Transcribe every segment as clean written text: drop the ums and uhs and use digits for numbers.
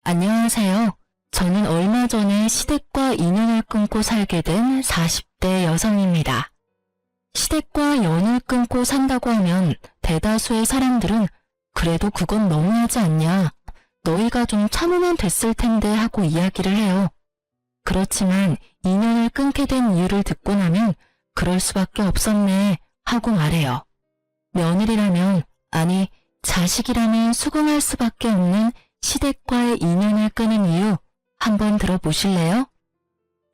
안녕하세요. 저는 얼마 전에 시댁과 인연을 끊고 살게 된 40대 여성입니다. 시댁과 연을 끊고 산다고 하면 대다수의 사람들은 그래도 그건 너무하지 않냐, 너희가 좀 참으면 됐을 텐데 하고 이야기를 해요. 그렇지만 인연을 끊게 된 이유를 듣고 나면 그럴 수밖에 없었네 하고 말해요. 며느리라면, 아니 자식이라면 수긍할 수밖에 없는 시댁과의 인연을 끊은 이유 한번 들어보실래요?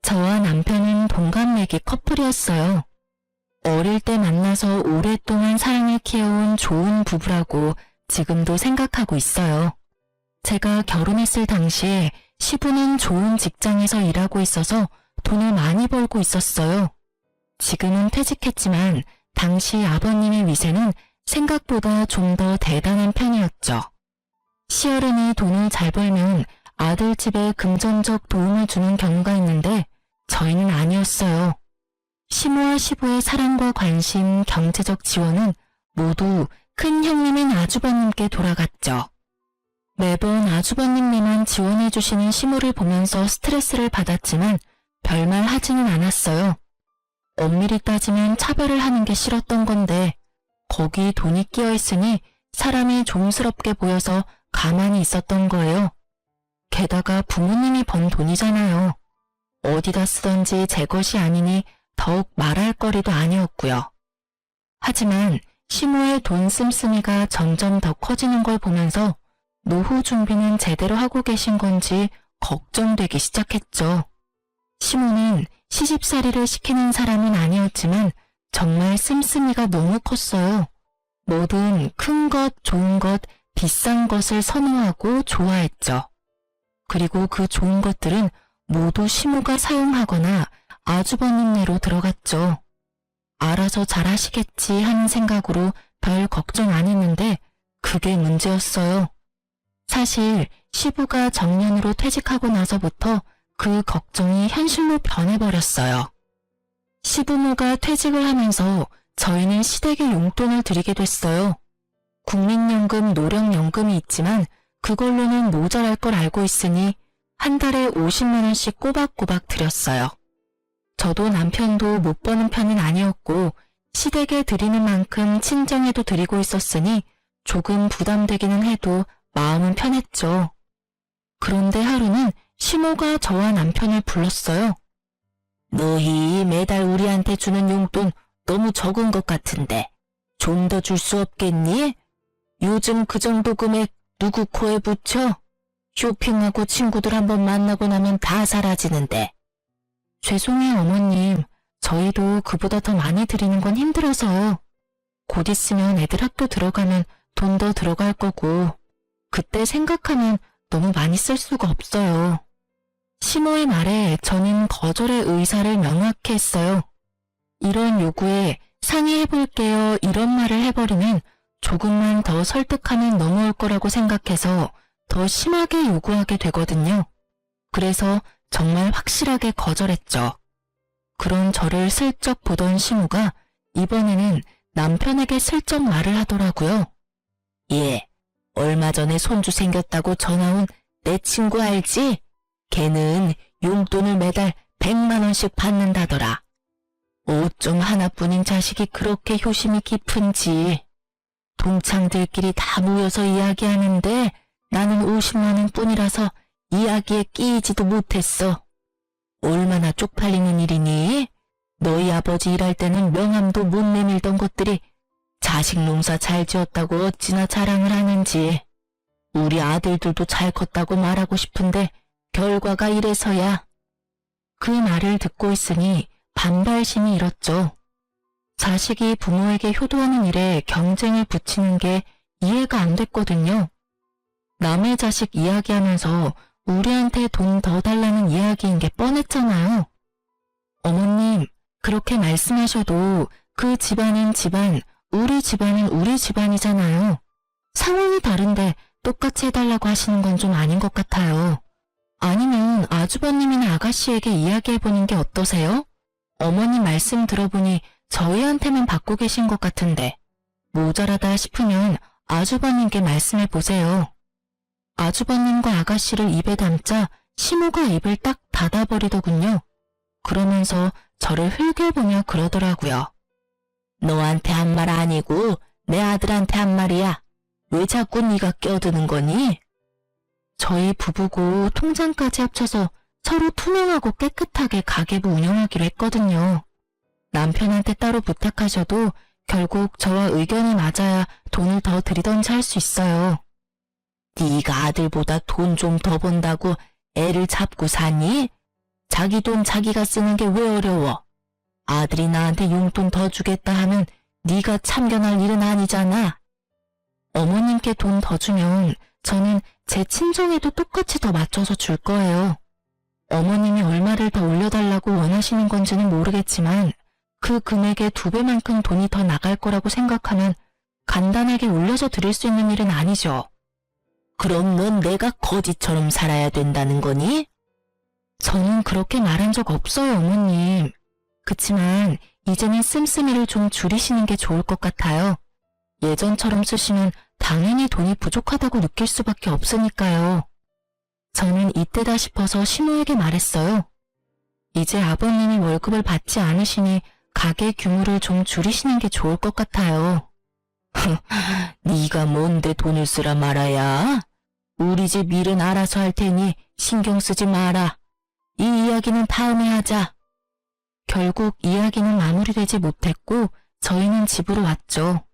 저와 남편은 동갑내기 커플이었어요. 어릴 때 만나서 오랫동안 사랑을 키워온 좋은 부부라고 지금도 생각하고 있어요. 제가 결혼했을 당시에 시부는 좋은 직장에서 일하고 있어서 돈을 많이 벌고 있었어요. 지금은 퇴직했지만 당시 아버님의 위세는 생각보다 좀 더 대단한 편이었죠. 시어른이 돈을 잘 벌면 아들 집에 금전적 도움을 주는 경우가 있는데 저희는 아니었어요. 시모와 시부의 사랑과 관심, 경제적 지원은 모두 큰 형님인 아주버님께 돌아갔죠. 매번 아주버님네만 지원해 주시는 시모를 보면서 스트레스를 받았지만 별말 하지는 않았어요. 엄밀히 따지면 차별을 하는 게 싫었던 건데 거기 돈이 끼어 있으니 사람이 좀스럽게 보여서 가만히 있었던 거예요. 게다가 부모님이 번 돈이잖아요. 어디다 쓰던지 제 것이 아니니 더욱 말할 거리도 아니었고요. 하지만 시모의 돈 씀씀이가 점점 더 커지는 걸 보면서 노후 준비는 제대로 하고 계신 건지 걱정되기 시작했죠. 시모는 시집살이를 시키는 사람은 아니었지만 정말 씀씀이가 너무 컸어요. 뭐든 큰 것, 좋은 것, 비싼 것을 선호하고 좋아했죠. 그리고 그 좋은 것들은 모두 시모가 사용하거나 아주버님네로 들어갔죠. 알아서 잘하시겠지 하는 생각으로 별 걱정 안 했는데 그게 문제였어요. 사실 시부가 정년으로 퇴직하고 나서부터 그 걱정이 현실로 변해버렸어요. 시부모가 퇴직을 하면서 저희는 시댁에 용돈을 드리게 됐어요. 국민연금, 노령연금이 있지만 그걸로는 모자랄 걸 알고 있으니 한 달에 50만 원씩 꼬박꼬박 드렸어요. 저도 남편도 못 버는 편은 아니었고 시댁에 드리는 만큼 친정에도 드리고 있었으니 조금 부담되기는 해도 마음은 편했죠. 그런데 하루는 시모가 저와 남편을 불렀어요. 너희 매달 우리한테 주는 용돈 너무 적은 것 같은데 좀 더 줄 수 없겠니? 요즘 그 정도 금액 누구 코에 붙여? 쇼핑하고 친구들 한번 만나고 나면 다 사라지는데. 죄송해요 어머님. 저희도 그보다 더 많이 드리는 건 힘들어서요. 곧 있으면 애들 학교 들어가면 돈 더 들어갈 거고 그때 생각하면 너무 많이 쓸 수가 없어요. 시모의 말에 저는 거절의 의사를 명확히 했어요. 이런 요구에 상의해볼게요 이런 말을 해버리면 조금만 더 설득하면 넘어올 거라고 생각해서 더 심하게 요구하게 되거든요. 그래서 정말 확실하게 거절했죠. 그런 저를 슬쩍 보던 시모가 이번에는 남편에게 슬쩍 말을 하더라고요. 예, 얼마 전에 손주 생겼다고 전화 온 내 친구 알지? 걔는 용돈을 매달 100만 원씩 받는다더라. 옷 좀 하나뿐인 자식이 그렇게 효심이 깊은지. 동창들끼리 다 모여서 이야기하는데 나는 50만 원 뿐이라서 이야기에 끼이지도 못했어. 얼마나 쪽팔리는 일이니? 너희 아버지 일할 때는 명함도 못 내밀던 것들이 자식 농사 잘 지었다고 어찌나 자랑을 하는지. 우리 아들들도 잘 컸다고 말하고 싶은데 결과가 이래서야. 그 말을 듣고 있으니 반발심이 일었죠. 자식이 부모에게 효도하는 일에 경쟁을 붙이는 게 이해가 안 됐거든요. 남의 자식 이야기하면서 우리한테 돈 더 달라는 이야기인 게 뻔했잖아요. 어머님, 그렇게 말씀하셔도 그 집안은 집안, 우리 집안은 우리 집안이잖아요. 상황이 다른데 똑같이 해달라고 하시는 건 좀 아닌 것 같아요. 아니면 아주버님이나 아가씨에게 이야기해보는 게 어떠세요? 어머니 말씀 들어보니 저희한테만 받고 계신 것 같은데 모자라다 싶으면 아주버님께 말씀해보세요. 아주버님과 아가씨를 입에 담자 시모가 입을 딱 닫아버리더군요. 그러면서 저를 흘겨보며 그러더라고요. 너한테 한 말 아니고 내 아들한테 한 말이야. 왜 자꾸 네가 껴드는 거니? 저희 부부고 통장까지 합쳐서 서로 투명하고 깨끗하게 가계부 운영하기로 했거든요. 남편한테 따로 부탁하셔도 결국 저와 의견이 맞아야 돈을 더 들이던지 할 수 있어요. 네가 아들보다 돈 좀 더 번다고 애를 잡고 사니? 자기 돈 자기가 쓰는 게 왜 어려워? 아들이 나한테 용돈 더 주겠다 하면 네가 참견할 일은 아니잖아. 어머님께 돈 더 주면 저는 제 친정에도 똑같이 더 맞춰서 줄 거예요. 어머님이 얼마를 더 올려달라고 원하시는 건지는 모르겠지만 그 금액의 2배만큼 돈이 더 나갈 거라고 생각하면 간단하게 올려서 드릴 수 있는 일은 아니죠. 그럼 넌 내가 거지처럼 살아야 된다는 거니? 저는 그렇게 말한 적 없어요, 어머님. 그치만 이제는 씀씀이를 좀 줄이시는 게 좋을 것 같아요. 예전처럼 쓰시면 당연히 돈이 부족하다고 느낄 수밖에 없으니까요. 저는 이때다 싶어서 시모에게 말했어요. 이제 아버님이 월급을 받지 않으시니 가게 규모를 좀 줄이시는 게 좋을 것 같아요. 네가 뭔데 돈을 쓰라 말아야? 우리 집 일은 알아서 할 테니 신경 쓰지 마라. 이 이야기는 다음에 하자. 결국 이야기는 마무리되지 못했고 저희는 집으로 왔죠.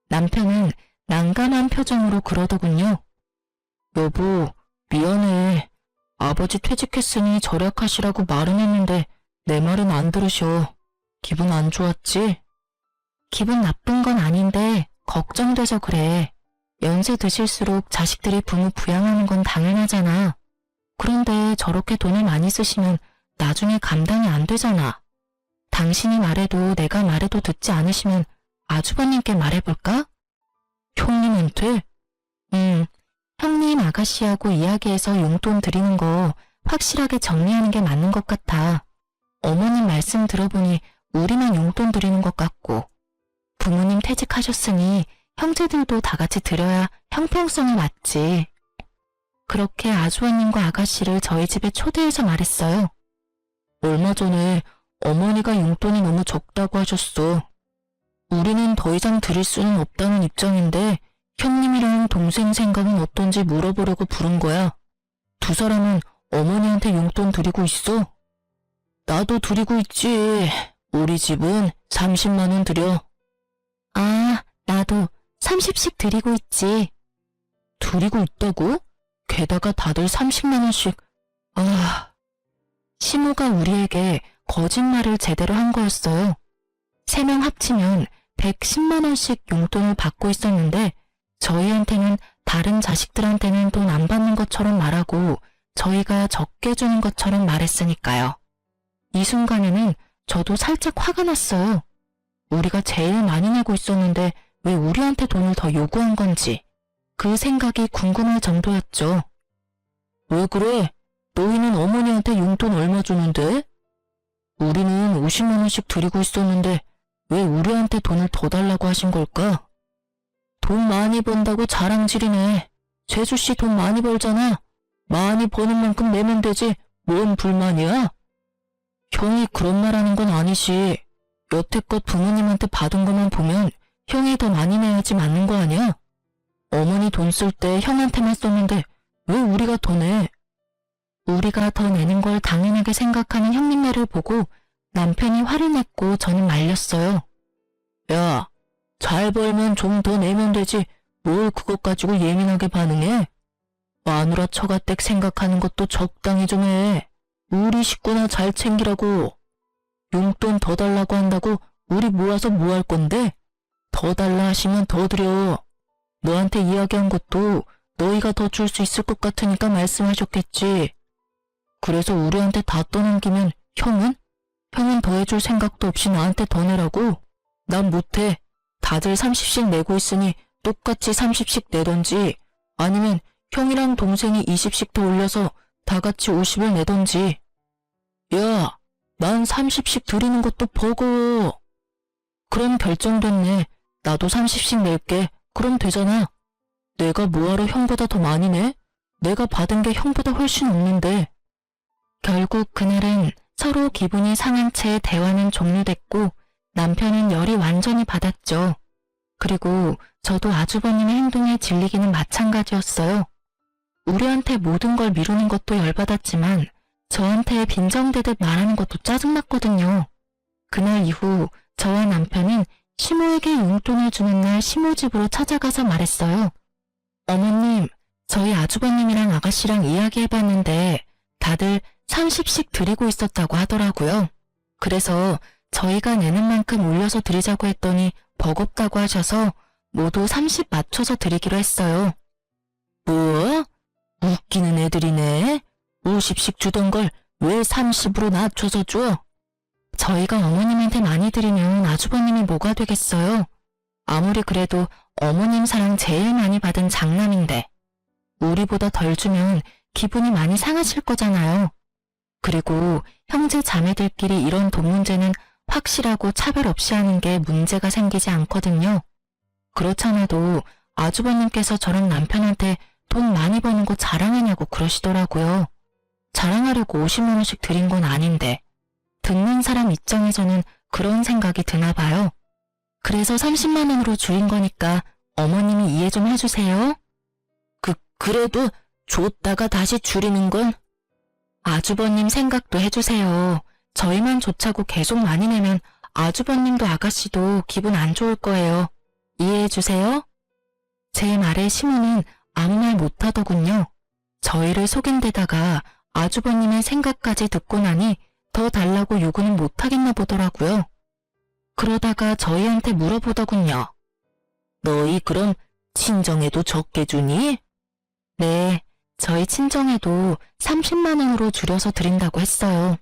남편은 난감한 표정으로 그러더군요. 여보, 미안해. 아버지 퇴직했으니 절약하시라고 말은 했는데 내 말은 안 들으셔. 기분 안 좋았지? 기분 나쁜 건 아닌데 걱정돼서 그래. 연세 드실수록 자식들이 부모 부양하는 건 당연하잖아. 그런데 저렇게 돈을 많이 쓰시면 나중에 감당이 안 되잖아. 당신이 말해도 내가 말해도 듣지 않으시면 아주버님께 말해볼까? 형님한테? 형님 아가씨하고 이야기해서 용돈 드리는 거 확실하게 정리하는 게 맞는 것 같아. 어머님 말씀 들어보니 우리만 용돈 드리는 것 같고 부모님 퇴직하셨으니 형제들도 다 같이 드려야 형평성이 맞지. 그렇게 아주버님과 아가씨를 저희 집에 초대해서 말했어요. 얼마 전에 어머니가 용돈이 너무 적다고 하셨어. 우리는 더 이상 드릴 수는 없다는 입장인데 형님이랑 동생 생각은 어떤지 물어보려고 부른 거야. 두 사람은 어머니한테 용돈 드리고 있어? 나도 드리고 있지. 우리 집은 30만 원 드려. 아, 나도 30씩 드리고 있지. 드리고 있다고? 게다가 다들 30만 원씩. 아, 시모가 우리에게 거짓말을 제대로 한 거였어요. 3명 합치면 110만 원씩 용돈을 받고 있었는데 저희한테는 다른 자식들한테는 돈 안 받는 것처럼 말하고 저희가 적게 주는 것처럼 말했으니까요. 이 순간에는 저도 살짝 화가 났어요. 우리가 제일 많이 내고 있었는데 왜 우리한테 돈을 더 요구한 건지 그 생각이 궁금할 정도였죠. 왜 그래? 너희는 어머니한테 용돈 얼마 주는데? 우리는 50만 원씩 드리고 있었는데 왜 우리한테 돈을 더 달라고 하신 걸까? 돈 많이 번다고 자랑질이네. 재수씨 돈 많이 벌잖아. 많이 버는 만큼 내면 되지. 뭔 불만이야? 형이 그런 말 하는 건 아니지. 여태껏 부모님한테 받은 것만 보면 형이 더 많이 내야지 맞는 거 아니야? 어머니 돈 쓸 때 형한테만 썼는데 왜 우리가 더 내? 우리가 더 내는 걸 당연하게 생각하는 형님 말을 보고 남편이 화를 냈고 저는 말렸어요. 야, 잘 벌면 좀 더 내면 되지. 뭘 그것 가지고 예민하게 반응해? 마누라 처가댁 생각하는 것도 적당히 좀 해. 우리 식구나 잘 챙기라고. 용돈 더 달라고 한다고 우리 모아서 뭐 할 건데? 더 달라 하시면 더 드려. 너한테 이야기한 것도 너희가 더 줄 수 있을 것 같으니까 말씀하셨겠지. 그래서 우리한테 다 떠넘기면 형은? 형은 더 해줄 생각도 없이 나한테 더 내라고? 난 못해. 다들 30씩 내고 있으니 똑같이 30씩 내던지 아니면 형이랑 동생이 20씩 더 올려서 다 같이 50을 내던지. 야, 난 30씩 드리는 것도 버거워. 그럼 결정됐네. 나도 30씩 낼게. 그럼 되잖아. 내가 뭐하러 형보다 더 많이 내? 내가 받은 게 형보다 훨씬 없는데. 결국 그날은 서로 기분이 상한 채 대화는 종료됐고 남편은 열이 완전히 받았죠. 그리고 저도 아주버님의 행동에 질리기는 마찬가지였어요. 우리한테 모든 걸 미루는 것도 열받았지만 저한테 빈정대듯 말하는 것도 짜증났거든요. 그날 이후 저와 남편은 시모에게 용돈을 주는 날 시모 집으로 찾아가서 말했어요. 어머님, 저희 아주버님이랑 아가씨랑 이야기해봤는데 다들 30씩 드리고 있었다고 하더라고요. 그래서 저희가 내는 만큼 올려서 드리자고 했더니 버겁다고 하셔서 모두 30 맞춰서 드리기로 했어요. 뭐? 웃기는 애들이네. 50씩 주던 걸 왜 30으로 낮춰서 줘? 저희가 어머님한테 많이 드리면 아주버님이 뭐가 되겠어요? 아무리 그래도 어머님 사랑 제일 많이 받은 장남인데 우리보다 덜 주면 기분이 많이 상하실 거잖아요. 그리고 형제 자매들끼리 이런 돈 문제는 확실하고 차별 없이 하는 게 문제가 생기지 않거든요. 그렇잖아도 아주버님께서 저랑 남편한테 돈 많이 버는 거 자랑하냐고 그러시더라고요. 자랑하려고 50만 원씩 드린 건 아닌데 듣는 사람 입장에서는 그런 생각이 드나 봐요. 그래서 30만 원으로 줄인 거니까 어머님이 이해 좀 해주세요. 그래도 줬다가 다시 줄이는 건? 아주버님 생각도 해주세요. 저희만 좋자고 계속 많이 내면 아주버님도 아가씨도 기분 안 좋을 거예요. 이해해주세요. 제 말에 시모는 아무 말 못하더군요. 저희를 속인 데다가 아주버님의 생각까지 듣고 나니 더 달라고 요구는 못하겠나 보더라고요. 그러다가 저희한테 물어보더군요. 너희 그럼 친정에도 적게 주니? 네, 저희 친정에도 30만 원으로 줄여서 드린다고 했어요.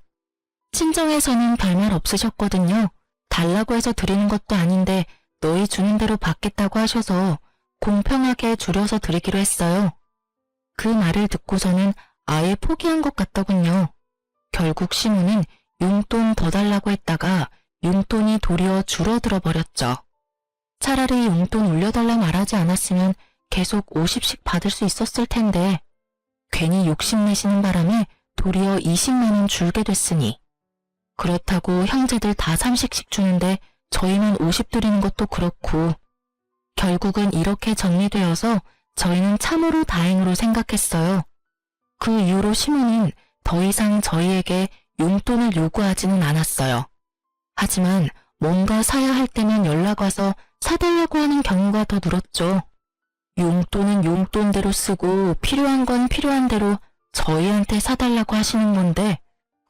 친정에서는 별말 없으셨거든요. 달라고 해서 드리는 것도 아닌데 너희 주는 대로 받겠다고 하셔서 공평하게 줄여서 드리기로 했어요. 그 말을 듣고서는 아예 포기한 것 같더군요. 결국 시모는 용돈 더 달라고 했다가 용돈이 도리어 줄어들어 버렸죠. 차라리 용돈 올려달라 말하지 않았으면 계속 50씩 받을 수 있었을 텐데 괜히 욕심내시는 바람에 도리어 20만 원 줄게 됐으니 그렇다고 형제들 다 30씩 주는데 저희만 50 드리는 것도 그렇고 결국은 이렇게 정리되어서 저희는 참으로 다행으로 생각했어요. 그 이후로 시모는 더 이상 저희에게 용돈을 요구하지는 않았어요. 하지만 뭔가 사야 할 때면 연락 와서 사달라고 하는 경우가 더 늘었죠. 용돈은 용돈대로 쓰고 필요한 건 필요한 대로 저희한테 사달라고 하시는 건데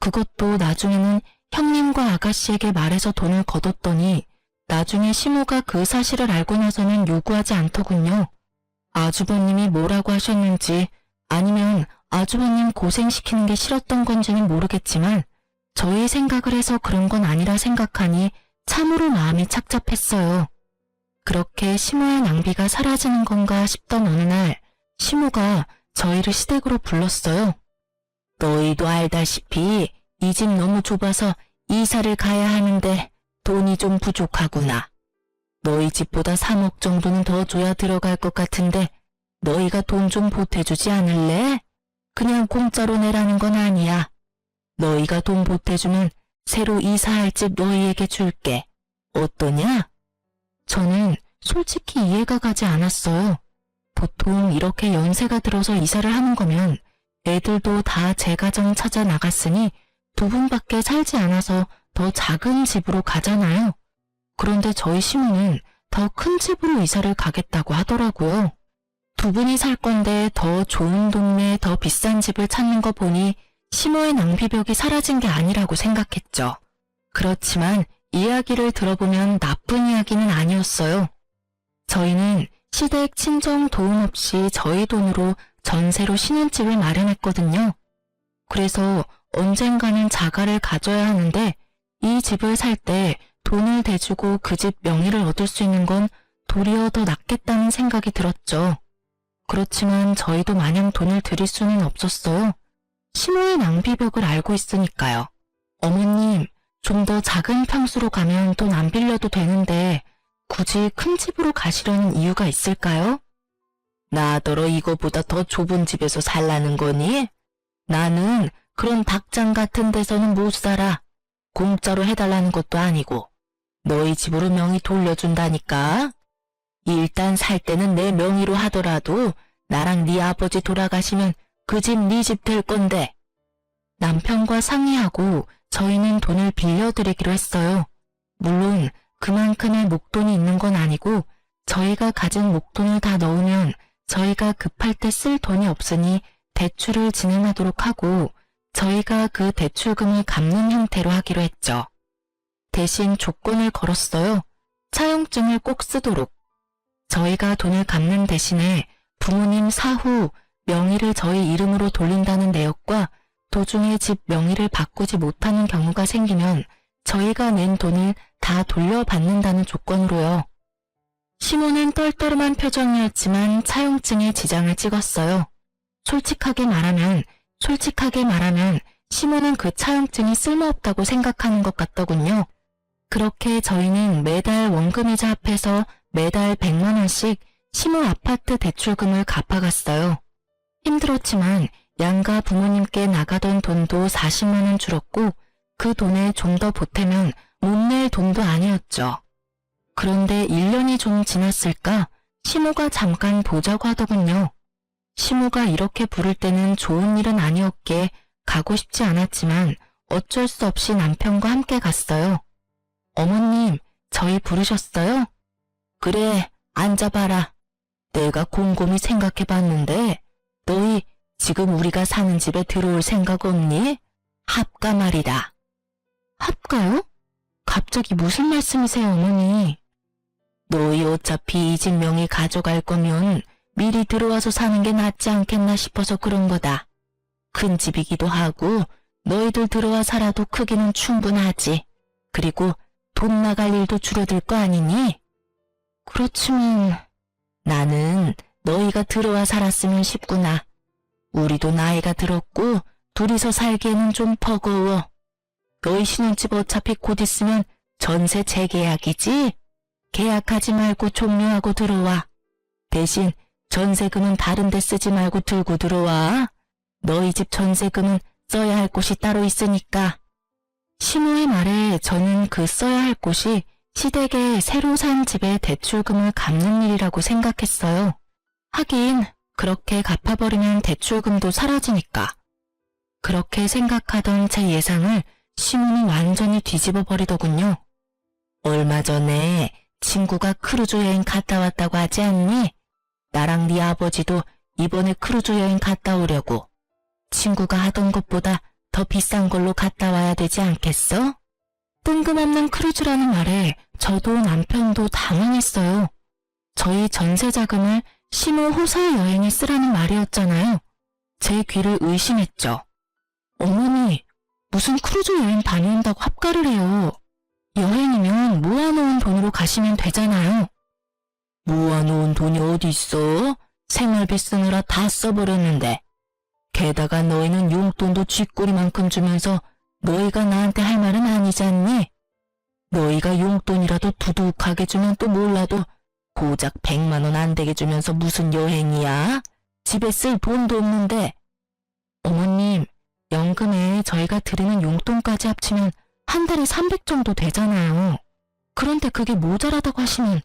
그것도 나중에는 형님과 아가씨에게 말해서 돈을 거뒀더니 나중에 시모가 그 사실을 알고 나서는 요구하지 않더군요. 아주버님이 뭐라고 하셨는지 아니면 아주버님 고생시키는 게 싫었던 건지는 모르겠지만 저희 생각을 해서 그런 건 아니라 생각하니 참으로 마음이 착잡했어요. 그렇게 시모의 낭비가 사라지는 건가 싶던 어느 날 시모가 저희를 시댁으로 불렀어요. 너희도 알다시피 이 집 너무 좁아서 이사를 가야 하는데 돈이 좀 부족하구나. 너희 집보다 3억 정도는 더 줘야 들어갈 것 같은데 너희가 돈 좀 보태주지 않을래? 그냥 공짜로 내라는 건 아니야. 너희가 돈 보태주면 새로 이사할 집 너희에게 줄게. 어떠냐? 저는 솔직히 이해가 가지 않았어요. 보통 이렇게 연세가 들어서 이사를 하는 거면 애들도 다 제 가정 찾아 나갔으니 두 분밖에 살지 않아서 더 작은 집으로 가잖아요. 그런데 저희 시모는 더 큰 집으로 이사를 가겠다고 하더라고요. 두 분이 살 건데 더 좋은 동네, 더 비싼 집을 찾는 거 보니 시모의 낭비벽이 사라진 게 아니라고 생각했죠. 그렇지만 이야기를 들어보면 나쁜 이야기는 아니었어요. 저희는 시댁 친정 도움 없이 저희 돈으로 전세로 신혼집을 마련했거든요. 그래서 언젠가는 자가를 가져야 하는데 이 집을 살 때 돈을 대주고 그 집 명의를 얻을 수 있는 건 도리어 더 낫겠다는 생각이 들었죠. 그렇지만 저희도 마냥 돈을 드릴 수는 없었어요. 시모의 낭비벽을 알고 있으니까요. 어머님, 좀 더 작은 평수로 가면 돈 안 빌려도 되는데 굳이 큰 집으로 가시려는 이유가 있을까요? 나더러 이거보다 더 좁은 집에서 살라는 거니? 나는 그런 닭장 같은 데서는 못 살아. 공짜로 해달라는 것도 아니고 너희 집으로 명의 돌려준다니까. 일단 살 때는 내 명의로 하더라도 나랑 네 아버지 돌아가시면 그 집 네 집 될 건데. 남편과 상의하고 저희는 돈을 빌려드리기로 했어요. 물론 그만큼의 목돈이 있는 건 아니고 저희가 가진 목돈을 다 넣으면 저희가 급할 때 쓸 돈이 없으니 대출을 진행하도록 하고 저희가 그 대출금을 갚는 형태로 하기로 했죠. 대신 조건을 걸었어요. 차용증을 꼭 쓰도록. 저희가 돈을 갚는 대신에 부모님 사후 명의를 저희 이름으로 돌린다는 내역과 도중에 집 명의를 바꾸지 못하는 경우가 생기면 저희가 낸 돈을 다 돌려받는다는 조건으로요. 시모는 떨떠름한 표정이었지만 차용증에 지장을 찍었어요. 솔직하게 말하면 시모는 그 차용증이 쓸모없다고 생각하는 것 같더군요. 그렇게 저희는 매달 원금이자 합해서 매달 100만 원씩 시모 아파트 대출금을 갚아갔어요. 힘들었지만 양가 부모님께 나가던 돈도 40만 원 줄었고 그 돈에 좀 더 보태면 못 낼 돈도 아니었죠. 그런데 1년이 좀 지났을까 시모가 잠깐 보자고 하더군요. 시모가 이렇게 부를 때는 좋은 일은 아니었기에 가고 싶지 않았지만 어쩔 수 없이 남편과 함께 갔어요. 어머님, 저희 부르셨어요? 그래, 앉아봐라. 내가 곰곰이 생각해봤는데 너희 지금 우리가 사는 집에 들어올 생각 없니? 합가 말이다. 합가요? 갑자기 무슨 말씀이세요, 어머니? 너희 어차피 이 집 명의 가져갈 거면 미리 들어와서 사는 게 낫지 않겠나 싶어서 그런 거다. 큰 집이기도 하고 너희들 들어와 살아도 크기는 충분하지. 그리고 돈 나갈 일도 줄어들 거 아니니? 그렇지만 나는 너희가 들어와 살았으면 싶구나. 우리도 나이가 들었고 둘이서 살기에는 좀 버거워. 너희 신혼집 어차피 곧 있으면 전세 재계약이지? 계약하지 말고 종료하고 들어와. 대신 전세금은 다른 데 쓰지 말고 들고 들어와. 너희 집 전세금은 써야 할 곳이 따로 있으니까. 시모의 말에 저는 그 써야 할 곳이 시댁에 새로 산 집의 대출금을 갚는 일이라고 생각했어요. 하긴 그렇게 갚아버리면 대출금도 사라지니까. 그렇게 생각하던 제 예상을 시모는 완전히 뒤집어 버리더군요. 얼마 전에 친구가 크루즈 여행 갔다 왔다고 하지 않니? 나랑 네 아버지도 이번에 크루즈 여행 갔다 오려고. 친구가 하던 것보다 더 비싼 걸로 갔다 와야 되지 않겠어? 뜬금없는 크루즈라는 말에 저도 남편도 당황했어요. 저희 전세 자금을 시모 호사 여행에 쓰라는 말이었잖아요. 제 귀를 의심했죠. 어머니, 무슨 크루즈 여행 다녀온다고 합가를 해요. 여행이면 모아놓은 돈으로 가시면 되잖아요. 모아놓은 돈이 어디 있어? 생활비 쓰느라 다 써버렸는데. 게다가 너희는 용돈도 쥐꼬리만큼 주면서 너희가 나한테 할 말은 아니지 않니? 너희가 용돈이라도 두둑하게 주면 또 몰라도 고작 100만 원 안 되게 주면서 무슨 여행이야? 집에 쓸 돈도 없는데. 어머님, 연금에 저희가 드리는 용돈까지 합치면 한 달에 300 정도 되잖아요. 그런데 그게 모자라다고 하시면.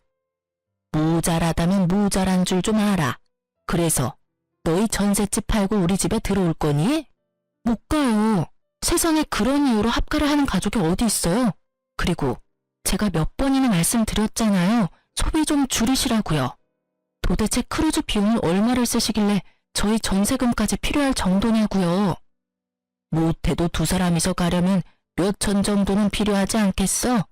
모자라다면 모자란 줄 좀 알아. 그래서 너희 전셋집 팔고 우리 집에 들어올 거니? 못 가요. 세상에 그런 이유로 합가를 하는 가족이 어디 있어요? 그리고 제가 몇 번이나 말씀드렸잖아요. 소비 좀 줄이시라고요. 도대체 크루즈 비용을 얼마를 쓰시길래 저희 전세금까지 필요할 정도냐고요. 못해도 두 사람이서 가려면 몇천 정도는 필요하지 않겠어?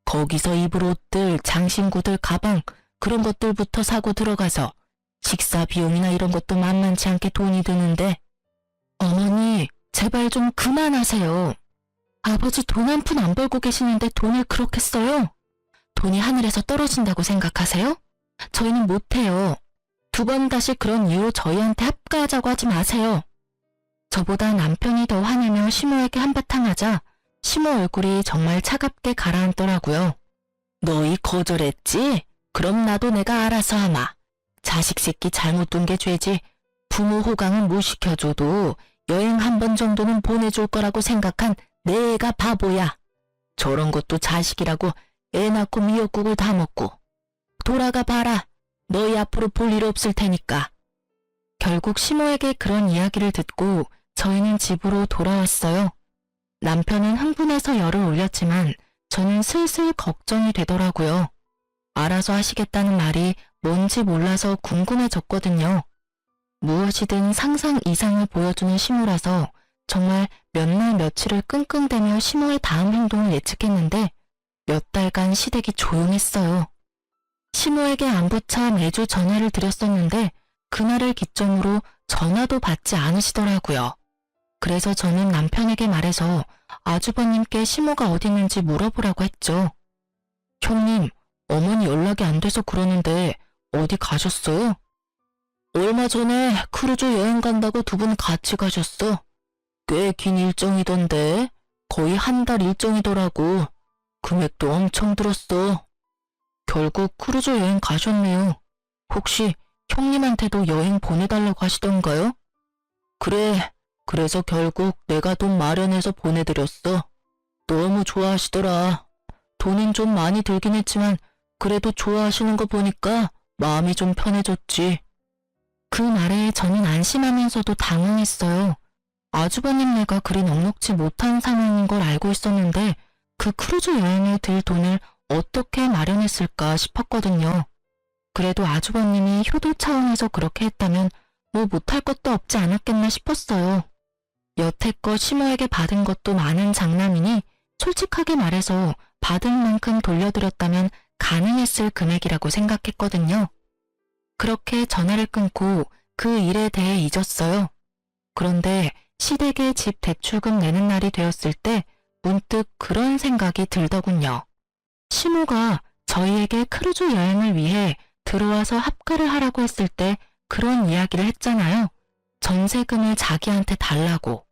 거기서 입을 옷들, 장신구들, 가방 그런 것들부터 사고 들어가서 식사 비용이나 이런 것도 만만치 않게 돈이 드는데. 어머니, 제발 좀 그만하세요. 아버지 돈 한 푼 안 벌고 계시는데 돈을 그렇게 써요? 돈이 하늘에서 떨어진다고 생각하세요? 저희는 못해요. 두 번 다시 그런 이유로 저희한테 합가하자고 하지 마세요. 저보다 남편이 더 화내며 시모에게 한바탕 하자 시모 얼굴이 정말 차갑게 가라앉더라고요. 너희 거절했지? 그럼 나도 내가 알아서 하마. 자식 새끼 잘못 둔 게 죄지. 부모 호강은 못 시켜줘도 여행 한 번 정도는 보내줄 거라고 생각한 내 애가 바보야. 저런 것도 자식이라고 애 낳고 미역국을 다 먹고. 돌아가 봐라. 너희 앞으로 볼 일 없을 테니까. 결국 시모에게 그런 이야기를 듣고 저희는 집으로 돌아왔어요. 남편은 흥분해서 열을 올렸지만 저는 슬슬 걱정이 되더라고요. 알아서 하시겠다는 말이 뭔지 몰라서 궁금해졌거든요. 무엇이든 상상 이상을 보여주는 시모라서 정말 몇 날 며칠을 끙끙대며 시모의 다음 행동을 예측했는데 몇 달간 시댁이 조용했어요. 시모에게 안부차 매주 전화를 드렸었는데 그날을 기점으로 전화도 받지 않으시더라고요. 그래서 저는 남편에게 말해서 아주버님께 시모가 어디 있는지 물어보라고 했죠. 형님, 어머니 연락이 안 돼서 그러는데 어디 가셨어요? 얼마 전에 크루즈 여행 간다고 두 분 같이 가셨어. 꽤 긴 일정이던데 거의 한 달 일정이더라고. 금액도 엄청 들었어. 결국 크루즈 여행 가셨네요. 혹시 형님한테도 여행 보내달라고 하시던가요? 그래, 그래서 결국 내가 돈 마련해서 보내드렸어. 너무 좋아하시더라. 돈은 좀 많이 들긴 했지만 그래도 좋아하시는 거 보니까 마음이 좀 편해졌지. 그 말에 저는 안심하면서도 당황했어요. 아주버님네가 그리 넉넉지 못한 상황인 걸 알고 있었는데 그 크루즈 여행에 들 돈을 어떻게 마련했을까 싶었거든요. 그래도 아주버님이 효도 차원에서 그렇게 했다면 뭐 못할 것도 없지 않았겠나 싶었어요. 여태껏 시모에게 받은 것도 많은 장남이니 솔직하게 말해서 받을 만큼 돌려드렸다면 가능했을 금액이라고 생각했거든요. 그렇게 전화를 끊고 그 일에 대해 잊었어요. 그런데 시댁에 집 대출금 내는 날이 되었을 때 문득 그런 생각이 들더군요. 시모가 저희에게 크루즈 여행을 위해 들어와서 합가를 하라고 했을 때 그런 이야기를 했잖아요. 전세금을 자기한테 달라고.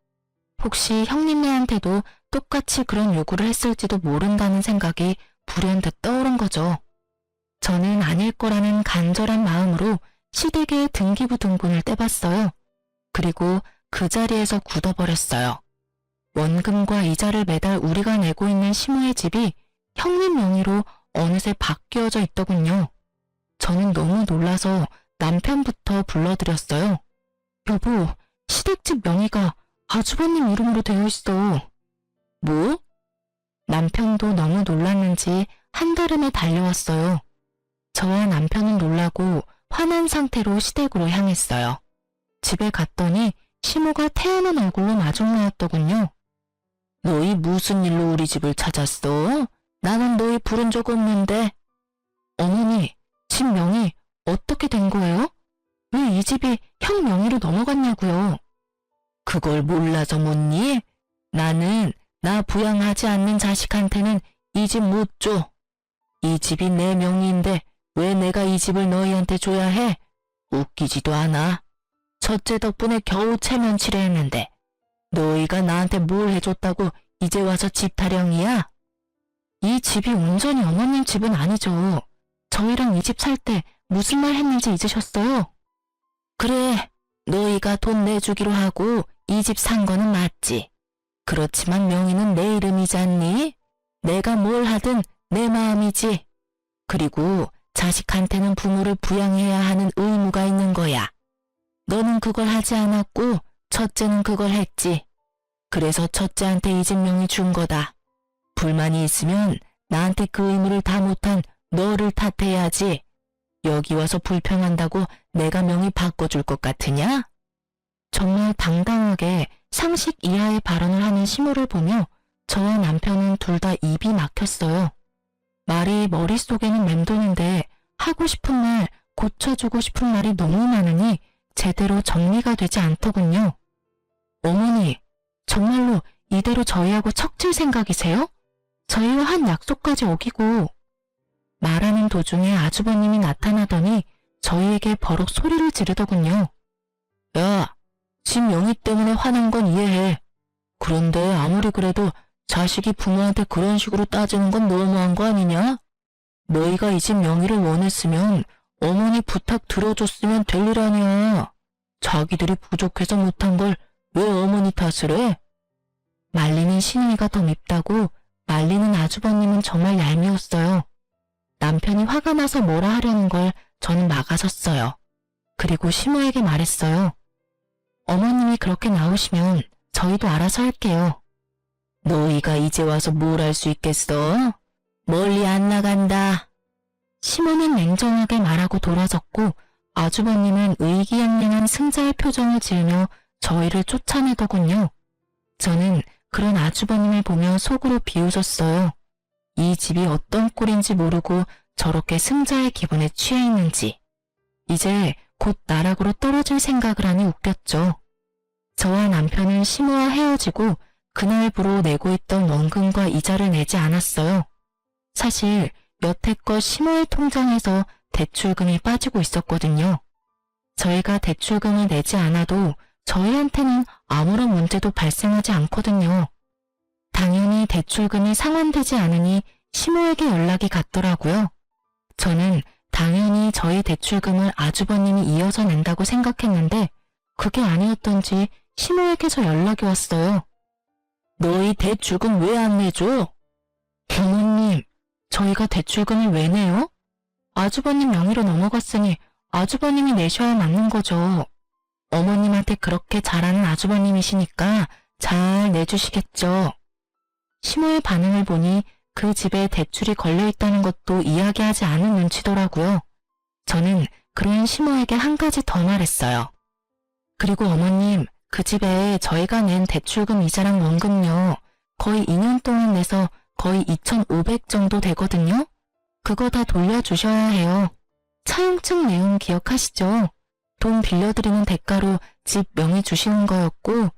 혹시 형님네한테도 똑같이 그런 요구를 했을지도 모른다는 생각이 불현듯 떠오른 거죠. 저는 아닐 거라는 간절한 마음으로 시댁의 등기부등본을 떼봤어요. 그리고 그 자리에서 굳어버렸어요. 원금과 이자를 매달 우리가 내고 있는 시모의 집이 형님 명의로 어느새 바뀌어져 있더군요. 저는 너무 놀라서 남편부터 불러드렸어요. 여보, 시댁집 명의가 아주버님 이름으로 되어 있어. 뭐? 남편도 너무 놀랐는지 한달음에 달려왔어요. 저와 남편은 놀라고 화난 상태로 시댁으로 향했어요. 집에 갔더니 시모가 태어난 얼굴로 마중나왔더군요. 너희 무슨 일로 우리 집을 찾았어? 나는 너희 부른 적 없는데. 어머니, 집 명의 어떻게 된 거예요? 왜 이 집이 형 명의로 넘어갔냐고요? 그걸 몰라서 묻니? 나는 나 부양하지 않는 자식한테는 이 집 못 줘. 이 집이 내 명의인데 왜 내가 이 집을 너희한테 줘야 해? 웃기지도 않아. 첫째 덕분에 겨우 체면치레 했는데 너희가 나한테 뭘 해줬다고 이제 와서 집 타령이야? 이 집이 온전히 어머님 집은 아니죠. 저희랑 이 집 살 때 무슨 말 했는지 잊으셨어요? 그래, 너희가 돈 내주기로 하고 이 집 산 거는 맞지. 그렇지만 명의는 내 이름이잖니? 내가 뭘 하든 내 마음이지. 그리고 자식한테는 부모를 부양해야 하는 의무가 있는 거야. 너는 그걸 하지 않았고 첫째는 그걸 했지. 그래서 첫째한테 이 집 명의 준 거다. 불만이 있으면 나한테 그 의무를 다 못한 너를 탓해야지. 여기 와서 불평한다고 내가 명의 바꿔줄 것 같으냐? 정말 당당하게 상식 이하의 발언을 하는 시모를 보며 저와 남편은 둘 다 입이 막혔어요. 말이 머릿속에는 맴도는데 하고 싶은 말, 고쳐주고 싶은 말이 너무 많으니 제대로 정리가 되지 않더군요. 어머니, 정말로 이대로 저희하고 척질 생각이세요? 저희와 한 약속까지 어기고. 말하는 도중에 아주버님이 나타나더니 저희에게 버럭 소리를 지르더군요. 야, 집 명의 때문에 화난 건 이해해. 그런데 아무리 그래도 자식이 부모한테 그런 식으로 따지는 건 너무한 거 아니냐? 너희가 이 집 명의를 원했으면 어머니 부탁 들어줬으면 될 일 아니야. 자기들이 부족해서 못한 걸 왜 어머니 탓을 해? 말리는 시누이가 더 밉다고 말리는 아주버님은 정말 얄미웠어요. 남편이 화가 나서 뭐라 하려는 걸 저는 막아섰어요. 그리고 시모에게 말했어요. 어머님이 그렇게 나오시면 저희도 알아서 할게요. 너희가 이제 와서 뭘 할 수 있겠어? 멀리 안 나간다. 시모는 냉정하게 말하고 돌아섰고 아주버님은 의기양양한 승자의 표정을 지으며 저희를 쫓아내더군요. 저는 그런 아주버님을 보며 속으로 비웃었어요. 이 집이 어떤 꼴인지 모르고 저렇게 승자의 기분에 취해 있는지. 이제 곧 나락으로 떨어질 생각을 하니 웃겼죠. 저와 남편은 시모와 헤어지고 그날부로 내고 있던 원금과 이자를 내지 않았어요. 사실 여태껏 시모의 통장에서 대출금이 빠지고 있었거든요. 저희가 대출금을 내지 않아도 저희한테는 아무런 문제도 발생하지 않거든요. 당연히 대출금이 상환되지 않으니 시모에게 연락이 갔더라고요. 저는 당연히 저희 대출금을 아주버님이 이어서 낸다고 생각했는데 그게 아니었던지 시모에게서 연락이 왔어요. 너희 대출금 왜 안 내줘? 부모님, 저희가 대출금을 왜 내요? 아주버님 명의로 넘어갔으니 아주버님이 내셔야 맞는 거죠. 어머님한테 그렇게 잘하는 아주버님이시니까 잘 내주시겠죠. 시모의 반응을 보니 그 집에 대출이 걸려있다는 것도 이야기하지 않은 눈치더라고요. 저는 그런 시모에게 한 가지 더 말했어요. 그리고 어머님, 그 집에 저희가 낸 대출금 이자랑 원금요. 거의 2년 동안 내서 거의 2,500 정도 되거든요. 그거 다 돌려주셔야 해요. 차용증 내용 기억하시죠? 돈 빌려드리는 대가로 집 명의 주시는 거였고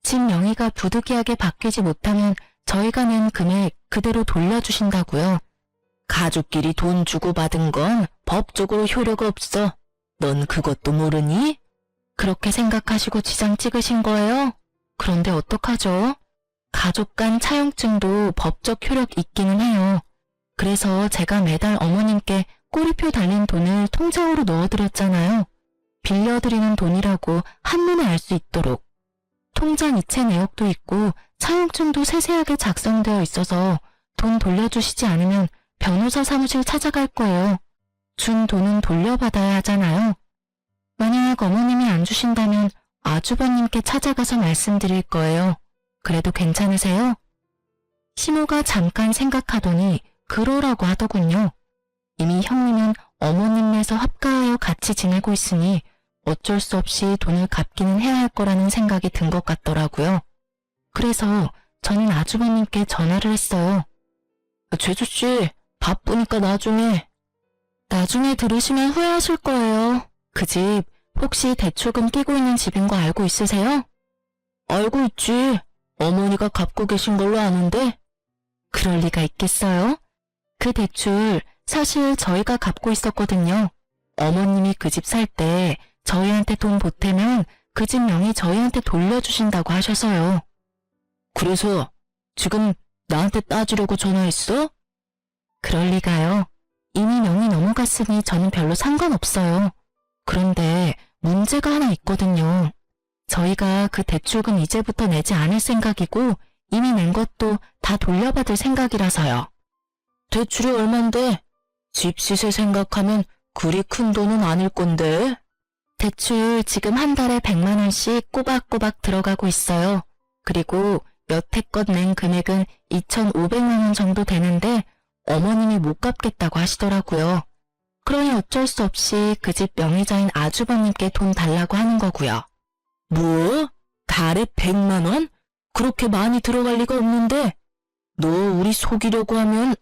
집 명의가 부득이하게 바뀌지 못하면 저희가 낸 금액 그대로 돌려주신다고요. 가족끼리 돈 주고받은 건 법적으로 효력이 없어. 넌 그것도 모르니? 그렇게 생각하시고 지장 찍으신 거예요? 그런데 어떡하죠? 가족 간 차용증도 법적 효력 있기는 해요. 그래서 제가 매달 어머님께 꼬리표 달린 돈을 통장으로 넣어드렸잖아요. 빌려드리는 돈이라고 한눈에 알 수 있도록. 통장 이체 내역도 있고 차용증도 세세하게 작성되어 있어서 돈 돌려주시지 않으면 변호사 사무실 찾아갈 거예요. 준 돈은 돌려받아야 하잖아요. 만약 어머님이 안 주신다면 아주버님께 찾아가서 말씀드릴 거예요. 그래도 괜찮으세요? 시모가 잠깐 생각하더니 그러라고 하더군요. 이미 형님은 어머님에서 합가하여 같이 지내고 있으니 어쩔 수 없이 돈을 갚기는 해야 할 거라는 생각이 든 것 같더라고요. 그래서 저는 아주버님께 전화를 했어요. 제주씨, 바쁘니까 나중에 들으시면 후회하실 거예요. 그 집 혹시 대출금 끼고 있는 집인 거 알고 있으세요? 알고 있지. 어머니가 갚고 계신 걸로 아는데. 그럴 리가 있겠어요? 그 대출 사실 저희가 갚고 있었거든요. 어머님이 그 집 살 때 저희한테 돈 보태면 그 집 명의 저희한테 돌려주신다고 하셔서요. 그래서 지금 나한테 따지려고 전화했어? 그럴 리가요. 이미 명의 넘어갔으니 저는 별로 상관없어요. 그런데 문제가 하나 있거든요. 저희가 그 대출금 이제부터 내지 않을 생각이고 이미 낸 것도 다 돌려받을 생각이라서요. 대출이 얼만데? 집 시세 생각하면 그리 큰 돈은 아닐 건데. 대출 지금 한 달에 100만 원씩 꼬박꼬박 들어가고 있어요. 그리고 여태껏 낸 금액은 2,500만 원 정도 되는데 어머님이 못 갚겠다고 하시더라고요. 그러니 어쩔 수 없이 그 집 명의자인 아주버님께 돈 달라고 하는 거고요. 뭐? 달에 100만 원? 그렇게 많이 들어갈 리가 없는데. 너 우리 속이려고 하면.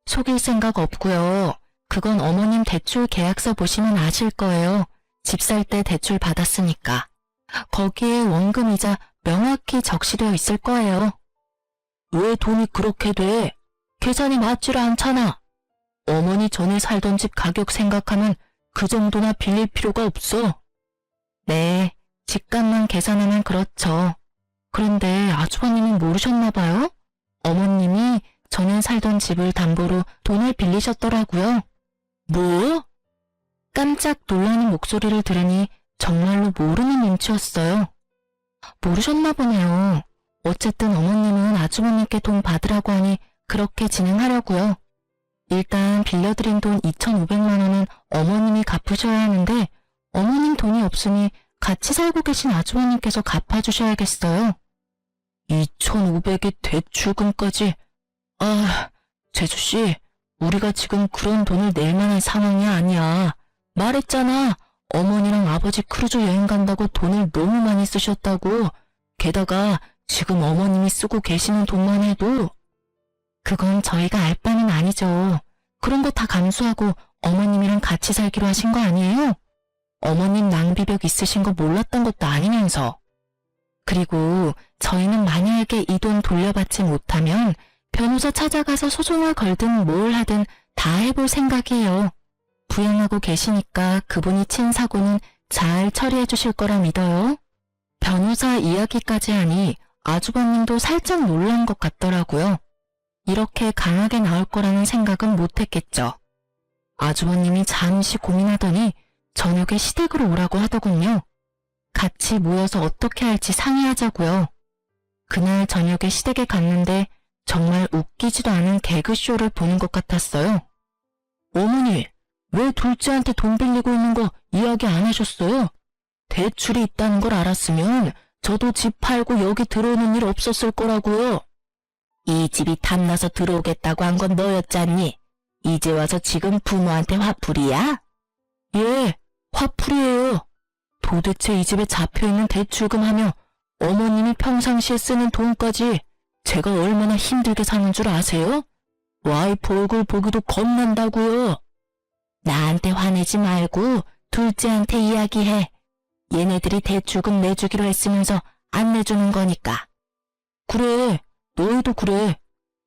속일 생각 없고요. 그건 어머님 대출 계약서 보시면 아실 거예요. 집 살 때 대출 받았으니까. 거기에 원금이자 명확히 적시되어 있을 거예요. 왜 돈이 그렇게 돼? 계산이 맞지를 않잖아. 어머니 전에 살던 집 가격 생각하면 그 정도나 빌릴 필요가 없어. 네, 집값만 계산하면 그렇죠. 그런데 아주버님은 모르셨나 봐요? 어머님이 전에 살던 집을 담보로 돈을 빌리셨더라고요. 뭐? 깜짝 놀라는 목소리를 들으니 정말로 모르는 눈치였어요. 모르셨나 보네요. 어쨌든 어머님은 아주버님께 돈 받으라고 하니 그렇게 진행하려고요. 일단 빌려드린 돈 2,500만 원은 어머님이 갚으셔야 하는데 어머님 돈이 없으니 같이 살고 계신 아주버님께서 갚아주셔야겠어요. 2,500이 대출금까지. 아, 재수씨, 우리가 지금 그런 돈을 낼 만한 상황이 아니야. 말했잖아. 어머니랑 아버지 크루즈 여행 간다고 돈을 너무 많이 쓰셨다고. 게다가 지금 어머님이 쓰고 계시는 돈만 해도. 그건 저희가 알 바는 아니죠. 그런 거 다 감수하고 어머님이랑 같이 살기로 하신 거 아니에요? 어머님 낭비벽 있으신 거 몰랐던 것도 아니면서. 그리고 저희는 만약에 이 돈 돌려받지 못하면 변호사 찾아가서 소송을 걸든 뭘 하든 다 해볼 생각이에요. 부양하고 계시니까 그분이 친 사고는 잘 처리해 주실 거라 믿어요. 변호사 이야기까지 하니 아주버님도 살짝 놀란 것 같더라고요. 이렇게 강하게 나올 거라는 생각은 못했겠죠. 아주버님이 잠시 고민하더니 저녁에 시댁으로 오라고 하더군요. 같이 모여서 어떻게 할지 상의하자고요. 그날 저녁에 시댁에 갔는데 정말 웃기지도 않은 개그쇼를 보는 것 같았어요. 어머니, 왜 둘째한테 돈 빌리고 있는 거 이야기 안 하셨어요? 대출이 있다는 걸 알았으면 저도 집 팔고 여기 들어오는 일 없었을 거라고요. 이 집이 탐나서 들어오겠다고 한 건 너였잖니? 이제 와서 지금 부모한테 화풀이야? 예, 화풀이에요. 도대체 이 집에 잡혀있는 대출금 하며 어머님이 평상시에 쓰는 돈까지 제가 얼마나 힘들게 사는 줄 아세요? 와이프 얼굴 보기도 겁난다고요. 나한테 화내지 말고 둘째한테 이야기해. 얘네들이 대출금 내주기로 했으면서 안 내주는 거니까. 그래, 너희도 그래.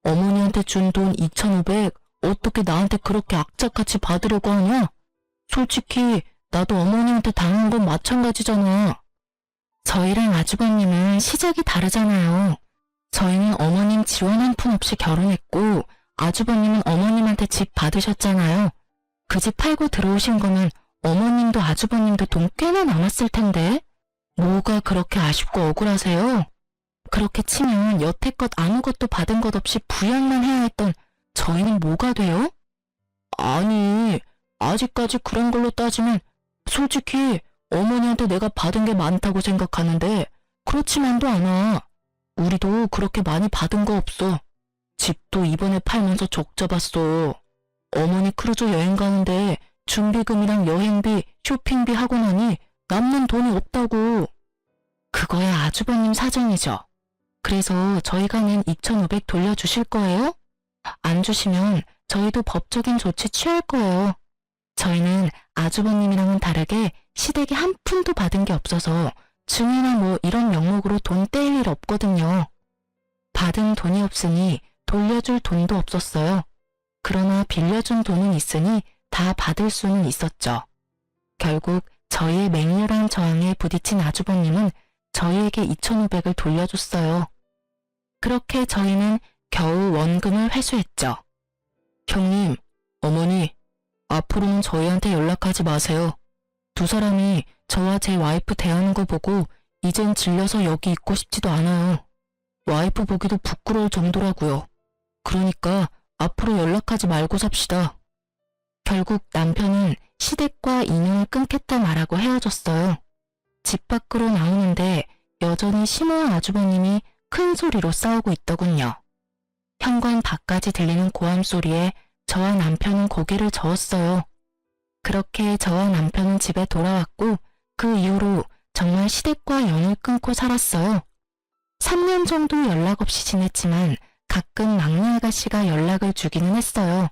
어머니한테 준 돈 2,500 어떻게 나한테 그렇게 악착같이 받으려고 하냐? 솔직히 나도 어머니한테 당한 건 마찬가지잖아. 저희랑 아주버님은 시작이 다르잖아요. 저희는 어머님 지원 한 푼 없이 결혼했고 아주버님은 어머님한테 집 받으셨잖아요. 그 집 팔고 들어오신 거면 어머님도 아주버님도 돈 꽤나 남았을 텐데 뭐가 그렇게 아쉽고 억울하세요? 그렇게 치면 여태껏 아무것도 받은 것 없이 부양만 해야 했던 저희는 뭐가 돼요? 아니, 아직까지 그런 걸로 따지면 솔직히 어머니한테 내가 받은 게 많다고 생각하는데 그렇지만도 않아. 우리도 그렇게 많이 받은 거 없어. 집도 이번에 팔면서 적 잡았어. 어머니 크루즈 여행 가는데 준비금이랑 여행비, 쇼핑비 하고 나니 남는 돈이 없다고. 그거야 아주버님 사정이죠. 그래서 저희가 낸 2,500 돌려주실 거예요? 안 주시면 저희도 법적인 조치 취할 거예요. 저희는 아주버님이랑은 다르게 시댁에 한 푼도 받은 게 없어서 증여나 뭐 이런 명목으로 돈 떼일 일 없거든요. 받은 돈이 없으니 돌려줄 돈도 없었어요. 그러나 빌려준 돈은 있으니 다 받을 수는 있었죠. 결국 저희의 맹렬한 저항에 부딪힌 아주버님은 저희에게 2,500을 돌려줬어요. 그렇게 저희는 겨우 원금을 회수했죠. 형님, 어머니, 앞으로는 저희한테 연락하지 마세요. 두 사람이 저와 제 와이프 대하는 거 보고 이젠 질려서 여기 있고 싶지도 않아요. 와이프 보기도 부끄러울 정도라고요. 그러니까 앞으로 연락하지 말고 삽시다. 결국 남편은 시댁과 인연을 끊겠다 말하고 헤어졌어요. 집 밖으로 나오는데 여전히 시모와 아주버님이 큰 소리로 싸우고 있더군요. 현관 밖까지 들리는 고함 소리에 저와 남편은 고개를 저었어요. 그렇게 저와 남편은 집에 돌아왔고 그 이후로 정말 시댁과 연을 끊고 살았어요. 3년 정도 연락 없이 지냈지만 가끔 막내 아가씨가 연락을 주기는 했어요.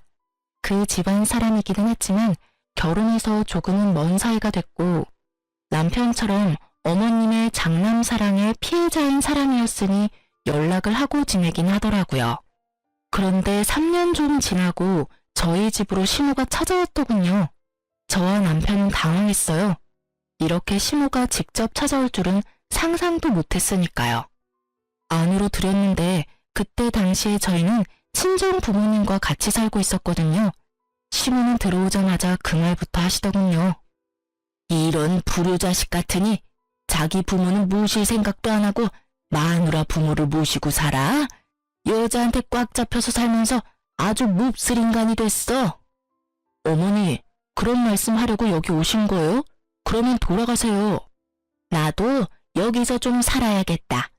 그 집안 사람이기는 했지만 결혼해서 조금은 먼 사이가 됐고 남편처럼 어머님의 장남 사랑의 피해자인 사람이었으니 연락을 하고 지내긴 하더라고요. 그런데 3년 좀 지나고 저희 집으로 시모가 찾아왔더군요. 저와 남편은 당황했어요. 이렇게 시모가 직접 찾아올 줄은 상상도 못했으니까요. 안으로 들였는데 그때 당시에 저희는 친정 부모님과 같이 살고 있었거든요. 시모는 들어오자마자 그 말부터 하시더군요. 이런 불효자식 같으니 자기 부모는 모실 생각도 안 하고 마누라 부모를 모시고 살아? 여자한테 꽉 잡혀서 살면서 아주 몹쓸 인간이 됐어. 어머니, 그런 말씀 하려고 여기 오신 거예요? 그러면 돌아가세요. 나도 여기서 좀 살아야겠다.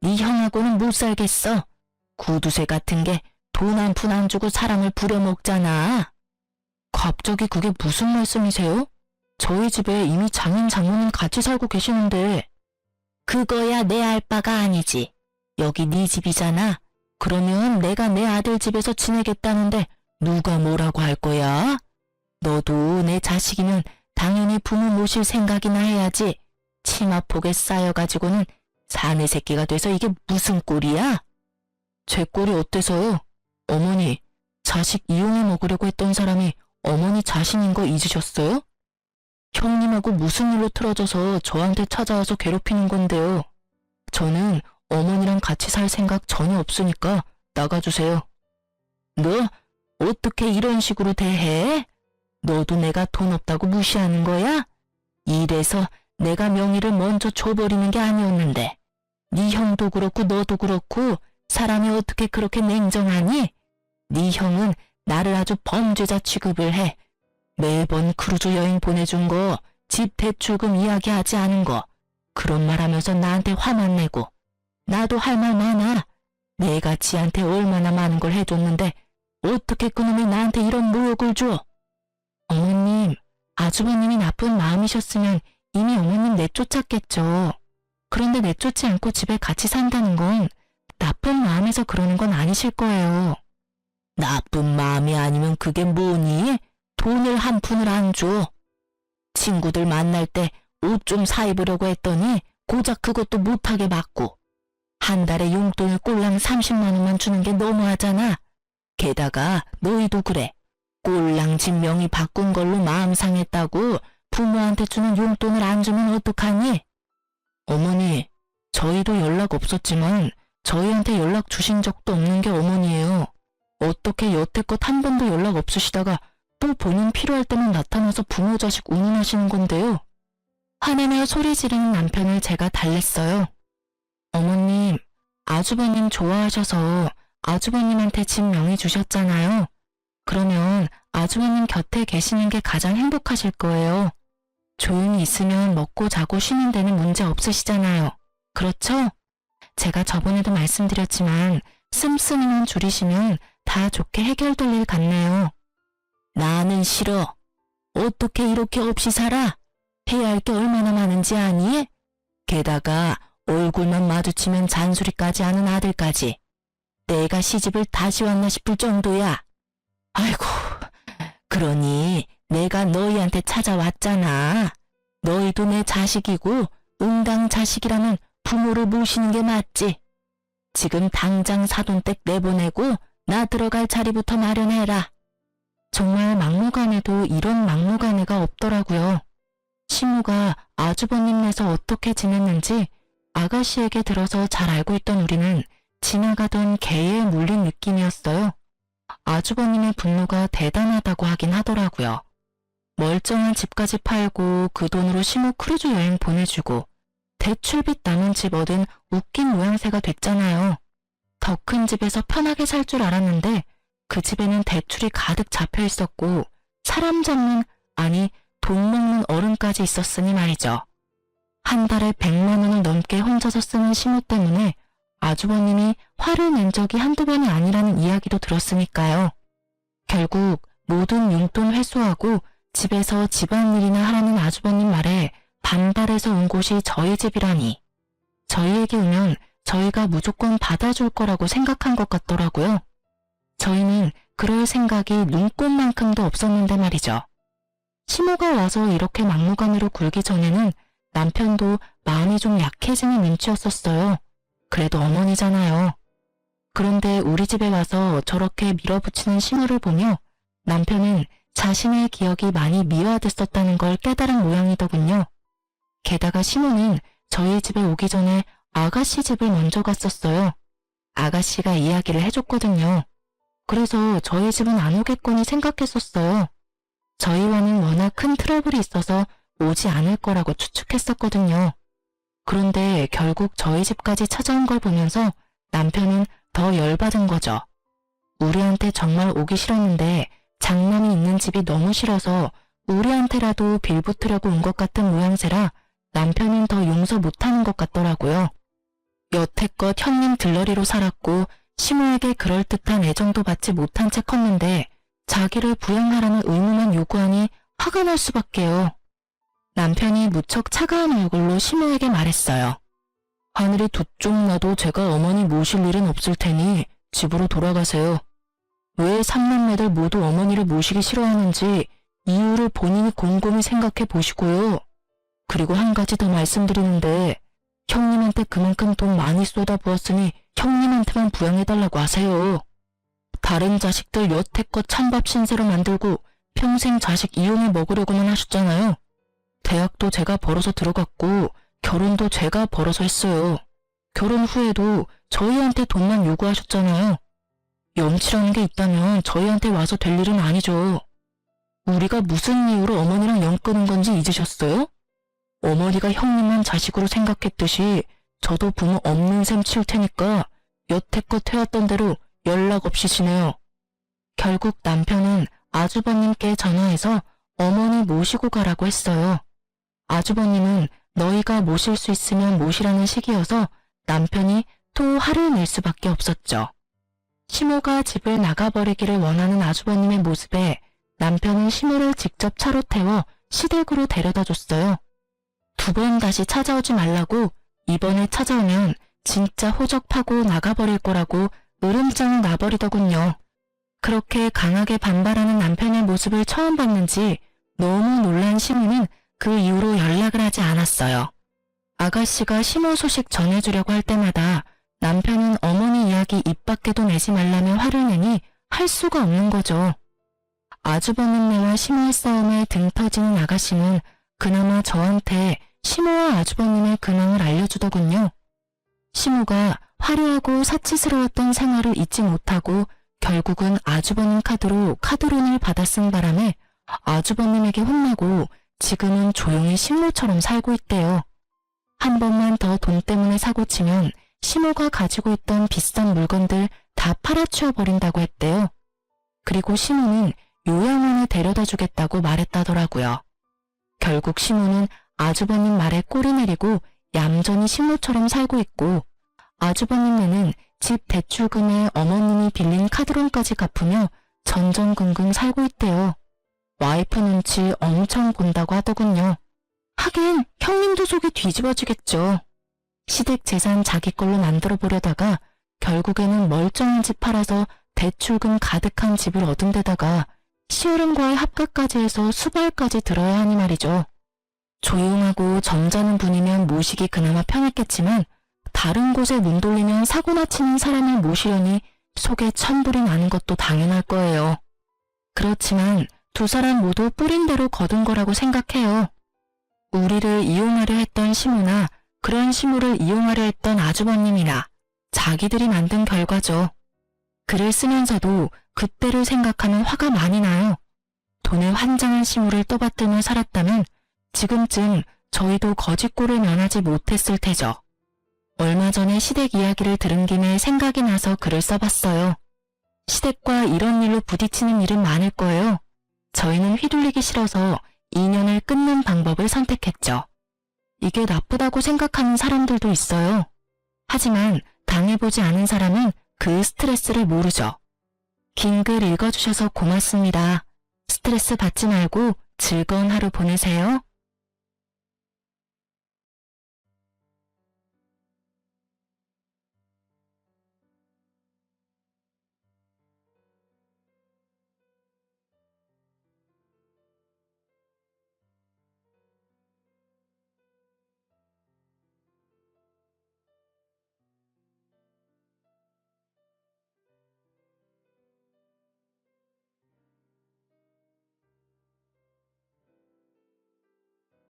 네 형하고는 못 살겠어. 구두쇠 같은 게 돈 한 푼 안 주고 사람을 부려먹잖아. 갑자기 그게 무슨 말씀이세요? 저희 집에 이미 장인 장모님 같이 살고 계시는데. 그거야 내 알 바가 아니지. 여기 네 집이잖아. 그러면 내가 내 아들 집에서 지내겠다는데 누가 뭐라고 할 거야? 너도 내 자식이면 당연히 부모 모실 생각이나 해야지. 치마폭에 쌓여가지고는 사내 새끼가 돼서 이게 무슨 꼴이야? 제 꼴이 어때서요? 어머니, 자식 이용해 먹으려고 했던 사람이 어머니 자신인 거 잊으셨어요? 형님하고 무슨 일로 틀어져서 저한테 찾아와서 괴롭히는 건데요. 저는 어머니랑 같이 살 생각 전혀 없으니까 나가주세요. 너 어떻게 이런 식으로 대해? 너도 내가 돈 없다고 무시하는 거야? 이래서 내가 명의를 먼저 줘버리는 게 아니었는데 네 형도 그렇고 너도 그렇고 사람이 어떻게 그렇게 냉정하니? 네 형은 나를 아주 범죄자 취급을 해. 매번 크루즈 여행 보내준 거, 집 대출금 이야기하지 않은 거, 그런 말 하면서 나한테 화만 내고. 나도 할 말 많아. 내가 지한테 얼마나 많은 걸 해줬는데 어떻게 그놈이 나한테 이런 모욕을 줘? 어머님, 아주버님이 나쁜 마음이셨으면 이미 어머님 내쫓았겠죠. 그런데 내쫓지 않고 집에 같이 산다는 건 나쁜 마음에서 그러는 건 아니실 거예요. 나쁜 마음이 아니면 그게 뭐니? 돈을 한 푼을 안 줘. 친구들 만날 때 옷 좀 사입으려고 했더니 고작 그것도 못하게 맞고 한 달에 용돈을 꼴랑 30만 원만 주는 게 너무하잖아. 게다가 너희도 그래. 꼴랑 집 명의 바꾼 걸로 마음 상했다고 부모한테 주는 용돈을 안 주면 어떡하니? 어머니, 저희도 연락 없었지만 저희한테 연락 주신 적도 없는 게 어머니예요. 어떻게 여태껏 한 번도 연락 없으시다가 또 본인 필요할 때만 나타나서 부모 자식 운운하시는 건데요. 화내며 소리 지르는 남편을 제가 달랬어요. 어머님, 아주버님 좋아하셔서 아주버님한테 집 명의 주셨잖아요. 그러면 아주버님 곁에 계시는 게 가장 행복하실 거예요. 조용히 있으면 먹고 자고 쉬는 데는 문제 없으시잖아요. 그렇죠? 제가 저번에도 말씀드렸지만 씀씀이만 줄이시면 다 좋게 해결될 일 같네요. 나는 싫어. 어떻게 이렇게 없이 살아? 해야 할 게 얼마나 많은지 아니? 게다가 얼굴만 마주치면 잔소리까지 하는 아들까지. 내가 시집을 다시 왔나 싶을 정도야. 아이고, 그러니 내가 너희한테 찾아왔잖아. 너희도 내 자식이고 응당 자식이라면 부모를 모시는 게 맞지. 지금 당장 사돈댁 내보내고 나 들어갈 자리부터 마련해라. 정말 막무가내도 이런 막무가내가 없더라고요. 시모가 아주버님네서 어떻게 지냈는지 아가씨에게 들어서 잘 알고 있던 우리는 지나가던 개에 물린 느낌이었어요. 아주버님의 분노가 대단하다고 하긴 하더라고요. 멀쩡한 집까지 팔고 그 돈으로 시모 크루즈 여행 보내주고 대출빚 남은 집 얻은 웃긴 모양새가 됐잖아요. 더 큰 집에서 편하게 살 줄 알았는데 그 집에는 대출이 가득 잡혀 있었고 사람 잡는, 아니 돈 먹는 어른까지 있었으니 말이죠. 한 달에 100만 원을 넘게 혼자서 쓰는 시모 때문에 아주버님이 화를 낸 적이 한두 번이 아니라는 이야기도 들었으니까요. 결국 모든 용돈 회수하고 집에서 집안일이나 하라는 아주버님 말에 반발해서 온 곳이 저희 집이라니. 저희에게 오면 저희가 무조건 받아줄 거라고 생각한 것 같더라고요. 저희는 그럴 생각이 눈꼽만큼도 없었는데 말이죠. 시모가 와서 이렇게 막무가내로 굴기 전에는 남편도 마음이 좀 약해지는 눈치였었어요. 그래도 어머니잖아요. 그런데 우리 집에 와서 저렇게 밀어붙이는 시모를 보며 남편은 자신의 기억이 많이 미화됐었다는 걸 깨달은 모양이더군요. 게다가 시모는 저희 집에 오기 전에 아가씨 집을 먼저 갔었어요. 아가씨가 이야기를 해줬거든요. 그래서 저희 집은 안 오겠거니 생각했었어요. 저희와는 워낙 큰 트러블이 있어서 오지 않을 거라고 추측했었거든요. 그런데 결국 저희 집까지 찾아온 걸 보면서 남편은 더 열받은 거죠. 우리한테 정말 오기 싫었는데 장남이 있는 집이 너무 싫어서 우리한테라도 빌붙으려고 온 것 같은 모양새라 남편은 더 용서 못하는 것 같더라고요. 여태껏 형님 들러리로 살았고 시모에게 그럴듯한 애정도 받지 못한 채 컸는데 자기를 부양하라는 의무만 요구하니 화가 날 수밖에요. 남편이 무척 차가운 얼굴로 시모에게 말했어요. 하늘이 두 쪽 나도 제가 어머니 모실 일은 없을 테니 집으로 돌아가세요. 왜 삼남매들 모두 어머니를 모시기 싫어하는지 이유를 본인이 곰곰이 생각해 보시고요. 그리고 한 가지 더 말씀드리는데 형님한테 그만큼 돈 많이 쏟아부었으니 형님한테만 부양해달라고 하세요. 다른 자식들 여태껏 찬밥 신세로 만들고 평생 자식 이용해 먹으려고만 하셨잖아요. 대학도 제가 벌어서 들어갔고 결혼도 제가 벌어서 했어요. 결혼 후에도 저희한테 돈만 요구하셨잖아요. 염치라는 게 있다면 저희한테 와서 될 일은 아니죠. 우리가 무슨 이유로 어머니랑 연 끊은 건지 잊으셨어요? 어머니가 형님만 자식으로 생각했듯이 저도 부모 없는 셈 치울 테니까 여태껏 해왔던 대로 연락 없이 지내요. 결국 남편은 아주버님께 전화해서 어머니 모시고 가라고 했어요. 아주버님은 너희가 모실 수 있으면 모시라는 식이어서 남편이 또 화를 낼 수밖에 없었죠. 시모가 집을 나가버리기를 원하는 아주버님의 모습에 남편은 시모를 직접 차로 태워 시댁으로 데려다 줬어요. 2번 다시 찾아오지 말라고 이번에 찾아오면 진짜 호적파고 나가버릴 거라고 으름장을 놔버리더군요. 그렇게 강하게 반발하는 남편의 모습을 처음 봤는지 너무 놀란 시모는 그 이후로 연락을 하지 않았어요. 아가씨가 시모 소식 전해주려고 할 때마다 남편은 어머니 이야기 입 밖에도 내지 말라며 화를 내니 할 수가 없는 거죠. 아주버님네와 시모의 싸움에 등 터지는 아가씨는 그나마 저한테 시모와 아주버님의 근황을 알려주더군요. 시모가 화려하고 사치스러웠던 생활을 잊지 못하고 결국은 아주버님 카드로 카드론을 받아 쓴 바람에 아주버님에게 혼나고 지금은 조용히 식모처럼 살고 있대요. 한 번만 더 돈 때문에 사고치면 시모가 가지고 있던 비싼 물건들 다 팔아치워 버린다고 했대요. 그리고 시모는 요양원에 데려다 주겠다고 말했다더라고요. 결국 시모는 아주버님 말에 꼬리 내리고 얌전히 식모처럼 살고 있고 아주버님네는 집 대출금에 어머님이 빌린 카드론까지 갚으며 전전긍긍 살고 있대요. 와이프 눈치 엄청 본다고 하더군요. 하긴 형님도 속이 뒤집어지겠죠. 시댁 재산 자기 걸로 만들어 보려다가 결국에는 멀쩡한 집 팔아서 대출금 가득한 집을 얻은 데다가 시어른과의 합가까지 해서 수발까지 들어야 하니 말이죠. 조용하고 점잖은 분이면 모시기 그나마 편했겠지만 다른 곳에 눈 돌리면 사고나 치는 사람을 모시려니 속에 천불이 나는 것도 당연할 거예요. 그렇지만 두 사람 모두 뿌린 대로 거둔 거라고 생각해요. 우리를 이용하려 했던 시모나 그런 시모를 이용하려 했던 아주버님이나 자기들이 만든 결과죠. 글을 쓰면서도 그때를 생각하면 화가 많이 나요. 돈에 환장한 시모를 떠받들며 살았다면 지금쯤 저희도 거짓골을 면하지 못했을 테죠. 얼마 전에 시댁 이야기를 들은 김에 생각이 나서 글을 써봤어요. 시댁과 이런 일로 부딪히는 일은 많을 거예요. 저희는 휘둘리기 싫어서 인연을 끊는 방법을 선택했죠. 이게 나쁘다고 생각하는 사람들도 있어요. 하지만 당해보지 않은 사람은 그 스트레스를 모르죠. 긴 글 읽어주셔서 고맙습니다. 스트레스 받지 말고 즐거운 하루 보내세요.